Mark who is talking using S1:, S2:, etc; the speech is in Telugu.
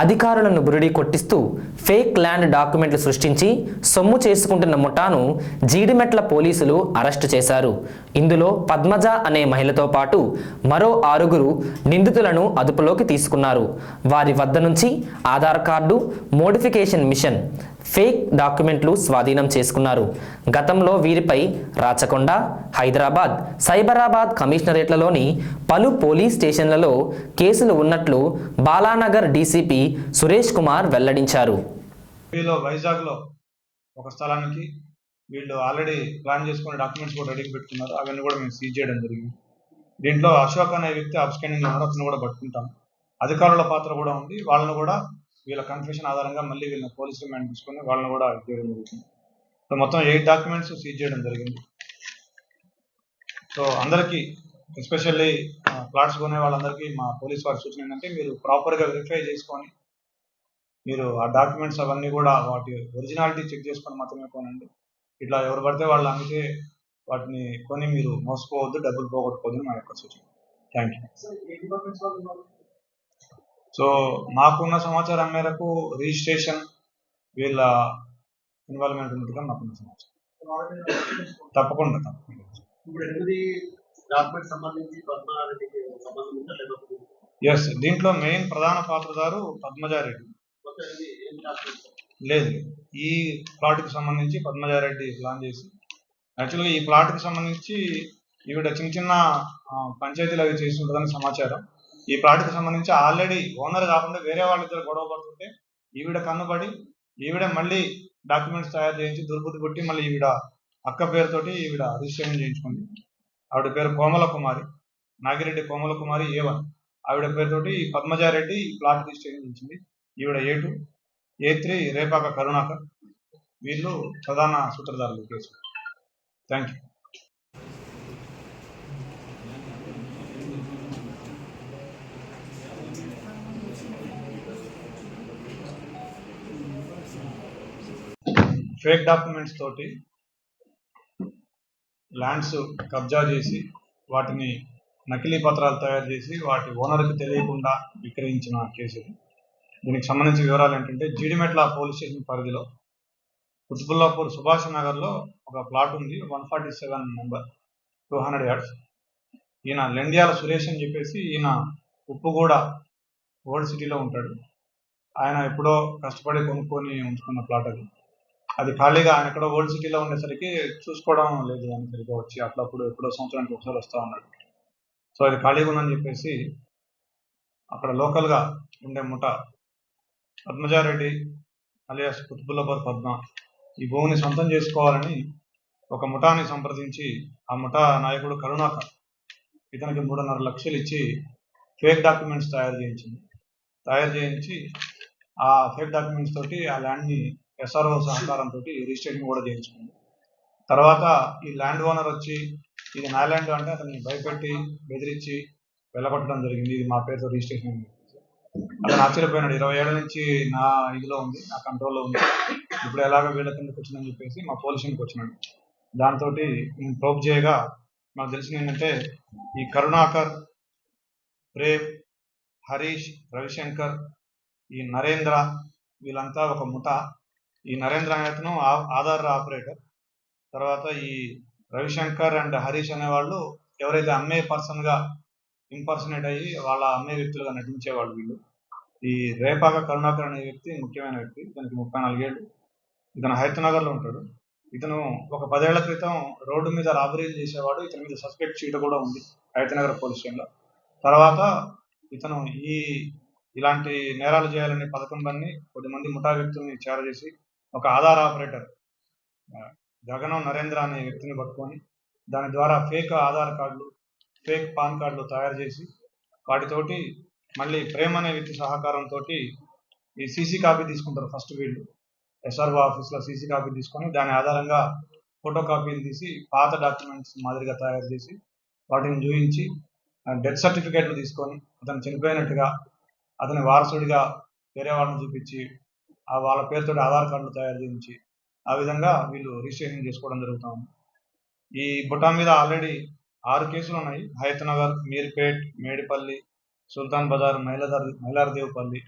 S1: అధికారులను బురిడి కొట్టిస్తూ ఫేక్ ల్యాండ్ డాక్యుమెంట్లు సృష్టించి సొమ్ము చేసుకుంటున్న ముఠాను జీడిమెట్ల పోలీసులు అరెస్టు చేశారు. ఇందులో పద్మజ అనే మహిళతో పాటు మరో 6 నిందితులను అదుపులోకి తీసుకున్నారు. వారి వద్ద నుంచి Aadhaar card, modification mission, fake డాక్యుమెంట్లు స్వాధీనం చేసుకున్నారు. గతంలో వీరిపై రాచకొండ, హైదరాబాద్, సైబరాబాద్ కమిషనరేట్లలోని పలు పోలీస్ స్టేషన్లలో కేసులు ఉన్నట్లు బాలానగర్ డీసీపీ సురేష్ కుమార్ వెల్లడించారు.
S2: వైజాగ్లో ఒక స్థలానికి వీళ్ళు ఆల్రెడీ ప్లాన్ చేసుకునే డాక్యుమెంట్స్ కూడా రెడీ పెట్టుకున్నారు. అవన్నీ కూడా మేము సీజ్ చేయడం జరిగింది. దీంట్లో అశోక్ అనే వ్యక్తి అబ్స్కాండింగ్ ఉన్నారు, అతను కూడా పట్టుకుంటాం. అధికారుల పాత్ర కూడా ఉంది. వాళ్ళను కూడా వీళ్ళ కన్ఫెషన్ ఆధారంగా మళ్ళీ వీళ్ళని పోలీస్ రిమాండ్ తీసుకొని వాళ్ళని కూడా చేయడం జరుగుతుంది. సో మొత్తం 8 డాక్యుమెంట్స్ సీజ్ చేయడం జరిగింది. సో అందరికీ, ఎస్పెషల్లీ ప్లాట్స్ కొనే వాళ్ళందరికీ మా పోలీస్ వారి సూచన ఏంటంటే, మీరు ప్రాపర్గా వెరిఫై చేసుకొని మీరు ఆ డాక్యుమెంట్స్ అవన్నీ కూడా వాటి ఒరిజినాలిటీ చెక్ చేసుకొని మాత్రమే కొనండి. ఇట్లా ఎవరు పడితే వాళ్ళు అందుకే వాటిని కొని మీరు మోసపోవద్దు, డబ్బులు పోగొట్టుకోవద్దు మా యొక్క సూచన. Thank you. సో మాకున్న సమాచారం మేరకు రిజిస్ట్రేషన్ వీళ్ళ ఇన్వాల్వ్మెంట్ ఉన్నట్టుగా మాకున్న సమాచారం. తప్పకుండా. ఎస్, దీంట్లో మెయిన్ ప్రధాన పాత్రధారు పద్మజారెడ్డి. లేదు, ఈ ప్లాట్కి సంబంధించి పద్మజారెడ్డి ప్లాన్ చేసి, యాక్చువల్గా ఈ ప్లాట్కి సంబంధించి ఈవిడ చిన్న చిన్న పంచాయతీలు అవి చేసి ఉంటుందని సమాచారం. ఈ ప్లాట్కి సంబంధించి ఆల్రెడీ ఓనర్ కాకుండా వేరే వాళ్ళిద్దరు గొడవ పడుతుంటే ఈవిడ కన్నుబడి ఈవిడ మళ్ళీ డాక్యుమెంట్స్ తయారు చేయించి దుర్బుద్ధి పుట్టి మళ్ళీ ఈవిడ అక్క పేరుతోటి ఈవిడ రిజిస్ట్రేషన్ చేయించుకుంది. ఆవిడ పేరు కోమల కుమారి, నాగిరెడ్డి కోమల కుమారి A1. ఆవిడ పేరుతోటి పద్మజారెడ్డి ఈ ప్లాట్ రిజిస్ట్రేషన్ చేయించింది. ఈవిడ A2, A3 రేపాక కరుణాకర్. వీళ్ళు ప్రధాన సూత్రధారులు case. Thank you. Fake documents తోటి ల్యాండ్స్ కబ్జా చేసి వాటిని నకిలీ పత్రాలు తయారు చేసి వాటి ఓనర్కి తెలియకుండా విక్రయించిన కేసు. దీనికి సంబంధించిన వివరాలు ఏంటంటే, జీడిమెట్ల పోలీస్ స్టేషన్ పరిధిలో కుతుబుల్లాపూర్ సుభాష్ నగర్లో ఒక ప్లాట్ ఉంది, 147 నెంబర్, 200 yards. ఈయన లెండియాల సురేష్ అని చెప్పేసి, ఈయన ఉప్పుగూడ ఓల్డ్ సిటీలో ఉంటాడు. ఆయన ఎప్పుడో కష్టపడి కొనుక్కొని ఉంచుకున్న ప్లాట్ అది ఖాళీగా ఆయన ఎక్కడో ఓల్డ్ సిటీలో ఉండేసరికి చూసుకోవడం లేదు అని సరిగ్గా వచ్చి అట్లప్పుడు ఎప్పుడో సంవత్సరానికి ఒకసారి వస్తూ ఉన్నాడు. సో అది ఖాళీగా ఉందని చెప్పేసి అక్కడ లోకల్గా ఉండే ముఠ పద్మజారెడ్డి అలియాస్ కుతుబుల్లాపూర్ పద్మ ఈ భూమిని సొంతం చేసుకోవాలని ఒక ముఠాని సంప్రదించి ఆ ముఠా నాయకుడు కరుణాకర్ ఇతనికి 3.5 లక్షలు ఇచ్చి ఫేక్ డాక్యుమెంట్స్ తయారు చేయించి ఆ ఫేక్ డాక్యుమెంట్స్ తోటి ఆ ల్యాండ్ని SRO సహకారంతో రిజిస్ట్రేషన్ కూడా చేయించుకుంది. తర్వాత ఈ ల్యాండ్ ఓనర్ వచ్చి ఇది నా ల్యాండ్ అంటే అతన్ని భయపెట్టి బెదిరించి వెళ్ళగొట్టడం జరిగింది. ఇది మా పేరుతో రిజిస్ట్రేషన్. అతను ఆశ్చర్యపోయినాడు. 20 ఏళ్ల నుంచి నా ఇదిలో ఉంది, నా కంట్రోల్లో ఉంది, ఇప్పుడు ఎలాగ వీళ్ళ కిందకి వచ్చిందని చెప్పేసి మా పోలీసునికి వచ్చినాడు. దాంతో నేను ప్రోబ్ చేయగా నాకు తెలిసింది ఏంటంటే, ఈ కరుణాకర్, ప్రేమ్, హరీష్, రవిశంకర్, ఈ నరేంద్ర వీళ్ళంతా ఒక ముఠా. ఈ నరేంద్ర అనేతను ఆధార్ ఆపరేటర్. తర్వాత ఈ రవిశంకర్ అండ్ హరీష్ అనేవాళ్ళు ఎవరైతే అమ్మే పర్సన్గా ఇంపర్సనేట్ అయ్యి వాళ్ళ అమ్మే వ్యక్తులుగా నటించేవాళ్ళు వీళ్ళు. ఈ రేపాక కరుణాకర్ అనే వ్యక్తి ముఖ్యమైన వ్యక్తి. ఇతనికి 34 ఏళ్ళు. ఇతను హైదరాబాద్లో ఉంటాడు. ఇతను ఒక 10 ఏళ్ల క్రితం రోడ్డు మీద రాబరీలు చేసేవాడు. ఇతని మీద సస్పెక్ట్ షీట్ కూడా ఉంది హైదరాబాద్ పోలీస్ స్టేషన్లో. తర్వాత ఇతను ఇలాంటి నేరాలు చేయాలనే పథకం బన్ని కొద్దిమంది ముఠా వ్యక్తుల్ని చేరజేసి ఒక ఆధార్ ఆపరేటర్ గగనం నరేంద్ర అనే వ్యక్తిని పట్టుకొని దాని ద్వారా ఫేక్ ఆధార్ కార్డులు, ఫేక్ పాన్ కార్డులు తయారు చేసి వాటితోటి మళ్ళీ ప్రేమ్ అనే వ్యక్తి సహకారంతో ఈ సీసీ కాపీ తీసుకుంటారు. ఫస్ట్ వీళ్ళు SRO ఆఫీస్లో సీసీ కాపీ తీసుకొని దాని ఆధారంగా ఫోటో కాపీలు తీసి పాత డాక్యుమెంట్స్ మాదిరిగా తయారు చేసి వాటిని చూపించి డెత్ సర్టిఫికేట్లు తీసుకొని అతను చనిపోయినట్టుగా అతని వారసుడిగా వేరే వాళ్ళని చూపించి వాళ్ళ పేరుతో ఆధార్ కార్డులు తయారు చేయించి ఆ విధంగా వీళ్ళు రిజిస్ట్రేషన్ చేసుకోవడం జరుగుతుంది. ఈ బుటా మీద ఆల్రెడీ 6 కేసులు ఉన్నాయి. హయత్ నగర్, మీర్పేట్, మేడిపల్లి, సుల్తాన్ బజార్, మైలార్దేవ్పల్లి,